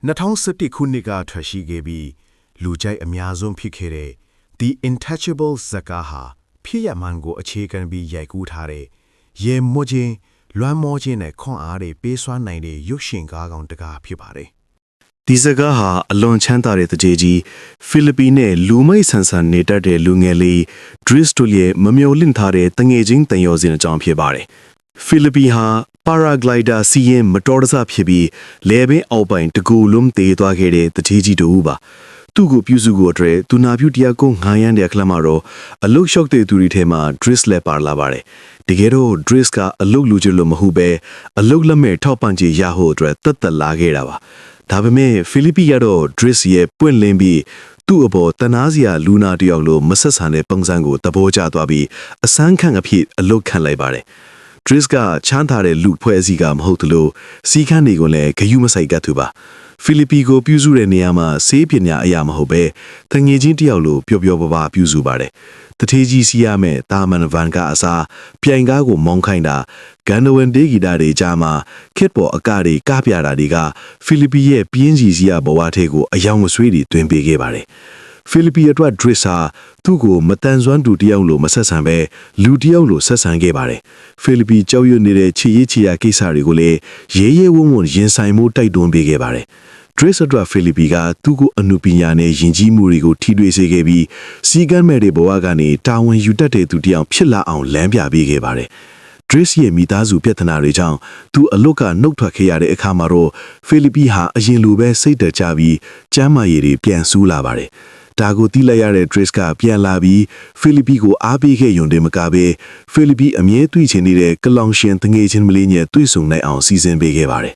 2017ခုနှစ်ကထွက်ရှိခဲ့ပြီးလူကြိုက်အများဆုံးဖြစ်ခဲ့တဲ့ The Intouchable ဇာတ်ကားဟာဖြစ်ရမှန်ကိုအခြေခံပြီးရိုက်ကူးထားတဲ့ရေမောခြင်းလွမ်းမောခြင်းနဲ့ခွန်အားတွေပေးစွမ်းနိုင်တဲ့ရုပ်ရှင်ကားကောင်တစ်ကားဖြစ်ပါတယ်။ဒီဇာတ်ကားဟာအလွန်ချမ်းသာတဲ့တကြေကြီးဖိလစ်ပင်းနဲ့လူမိတ်ဆန်ဆန်နေတတ်တဲ့လူငယ်လေး Dries တို့ရဲ့မမျှော်လင့်ထားတဲ့တငယ်ချင်းတန်ရောစင်အကြောင်းဖြစ်ပါတယ်။ဖိလစ်ပင်းဟာပါရာဂလိုက်ဒါစီရင်မတော်တဆဖြစ်ပြီးလေပင်အောက်ပိုင်းတကူလုံးတေးသွားခဲ့တဲ့တကြေကြီးတို့ပါ။သူ့ကိုပြုစုကိုအတွက်သူနာပြုတရားကိုငှားရမ်းတဲ့အခလမှာတော့အလုတ်လျှောက်တဲ့သူတွေထဲမှာ Dries လည်းပါလာပါတယ်။တကယ်တော့ Dries ကအလုတ်လူချင်လို့မဟုတ်ပဲအလုတ်လက်မဲ့ထောက်ပံ့ခြင်းရဖို့အတွက်တတ်လာခဲ့တာပါ။ဒါပေမဲ့ဖိလစ်ပင်းကတော့ Dries ရဲ့ပွင့်လင်းပြီးသူ့အပေါ်တနာစရာလူနာတယောက်လိုမဆက်ဆံတဲ့ပုံစံကိုသဘောကျသွားပြီးအစမ်းခန့်အဖြစ်အလုတ်ခံလိုက်ပါတယ်။ Dries ကချမ်းသာတဲ့လူဖွဲ့စည်းကမဟုတ်သလိုစီခန်းတွေကိုလည်းဂယုမဆိုင်ကတ်သူပါဖိလစ်ပင်းကိုပြုစုတဲ့နေရာမှာဆေးပညာအရာမဟုတ်ပဲတငယ်ချင်းတယောက်လိုပျော်ပျော်ပါပါပြုစုပါတယ်တထေးကြီးစီးရမယ်တာမန်ဗန်ကအစားပြိုင်ကားကိုမောင်းခိုင်းတာဂန်ဒဝင်ဒေးဂီတာတွေကြားမှာခစ်ပေါ်အကတွေကပြတာတွေကဖိလစ်ပင်းရဲ့ပြင်းစီစီးရဘဝထဲကိုအယောင်မဆွေးတွေတွင်ပေးခဲ့ပါတယ်ဖိလစ်ပင်းအတွက် Dries ဟာသူ့ကိုမတန်ဆွမ်းသူတယောက်လိုမဆက်ဆံပဲလူတယောက်လိုဆက်ဆံခဲ့ပါတယ်ဖိလစ်ပင်းကြောက်ရွံ့နေတဲ့ချီရေးချီရကိစ္စတွေကိုလည်းရေးရဲဝုန်းဝုန်းရင်ဆိုင်မှုတိုက်တွန်းပေးခဲ့ပါတယ်Dries အတွက်ဖိလစ်ပင်းကသူ့ကိုအနုပညာနဲ့ယဉ်ကျေးမှုတွေကိုထိတွေ့စေခဲ့ပြီးစီကံမဲ့တဲ့ဘဝကနေတာဝန်ယူတတ်တဲ့သူတယောက်ဖြစ်လာအောင်လမ်းပြပေးခဲ့ပါတယ်Dries ရဲ့မိသားစုပြဿနာတွေကြောင့်သူအလုတ်ကနှုတ်ထွက်ခဲ့ရတဲ့အခါမှာတော့ဖိလစ်ပင်းဟာအရင်လိုပဲစိတ်တကြပြီးကျမ်းမာရည်တွေပြန်ဆူးလာပါတယ်ဒါကိုသိလိုက်ရတဲ့ Dries ကပြန်လာပြီးဖိလစ်ပင်းကိုအားပေးခဲ့ရုံတည်းမကပဲဖိလစ်ပင်းအမြဲတွေ့ချင်နေတဲ့ကလောင်ရှင်တငယ်ချင်းမလေးနဲ့တွေ့ဆုံနိုင်အောင်စီစဉ်ပေးခဲ့ပါတယ်